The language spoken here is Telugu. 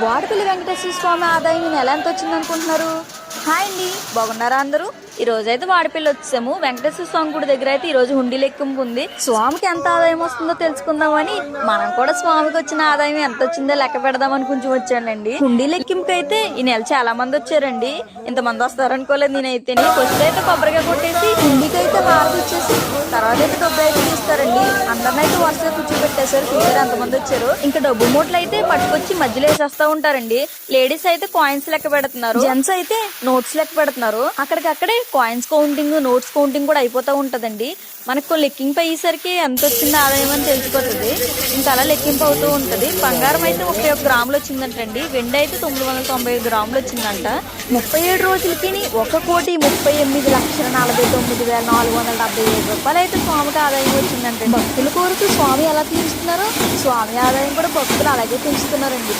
వాడపల్లి వెంకటేశ్వర స్వామి ఆదాయం ఈ నెల ఎంత వచ్చింది అనుకుంటున్నారు? హాయ్ అండి, బాగున్నారా అందరూ? ఈ రోజు అయితే వాడపల్లి వచ్చాము. వెంకటేశ్వర స్వామి గుడి దగ్గర అయితే ఈ రోజు హుండీ లెక్కింపు ఉంది. స్వామికి ఎంత ఆదాయం వస్తుందో తెలుసుకుందామని మనం కూడా స్వామికి వచ్చిన ఆదాయం ఎంత వచ్చిందో లెక్క పెడదామని కొంచెం వచ్చానండి. హుండీ లెక్కింపుకి అయితే ఈ నెల చాలా మంది వచ్చారండి. ఇంతమంది వస్తారనుకోలేదు నేనైతే. ఫస్ట్ అయితే కొబ్బరిగా కొట్టేసి హుండీకి అయితే హారతి వచ్చేసి తర్వాత అయితే డబ్బు అయితే తీస్తారండి. అందరినైతే వరుసగా కూర్చోబెట్టేశారు. చూసారు ఎంతమంది వచ్చారు. ఇంకా డబ్బు మూటలు అయితే పట్టుకొచ్చి మధ్యలో వేసేస్తా ఉంటారండి. లేడీస్ అయితే కాయిన్స్ లెక్క పెడుతున్నారు, జెంట్స్ అయితే నోట్స్ లెక్క పెడుతున్నారు. అక్కడికక్కడే కాయిన్స్ కౌంటింగ్, నోట్స్ కౌంటింగ్ కూడా అయిపోతూ ఉంటదండి. మనకు లెక్కింపు అయ్యేసరికి ఎంత వచ్చింది ఆదాయం అని తెలిసిపోతుంది. ఇంకా అలా లెక్కింపు అవుతూ ఉంటది. బంగారం అయితే 31 గ్రాములు వచ్చిందంటండి. వెండి అయితే 995 గ్రాములు వచ్చిందంట. 37 రోజులకి 1,38,49,475 రూపాయలు అయితే స్వామికి ఆదాయం వచ్చిందంటే భక్తుల కోరుతూ స్వామి ఎలా తీరుస్తున్నారో స్వామి ఆదాయం కూడా భక్తులు అలాగే పెంచుతున్నారండి.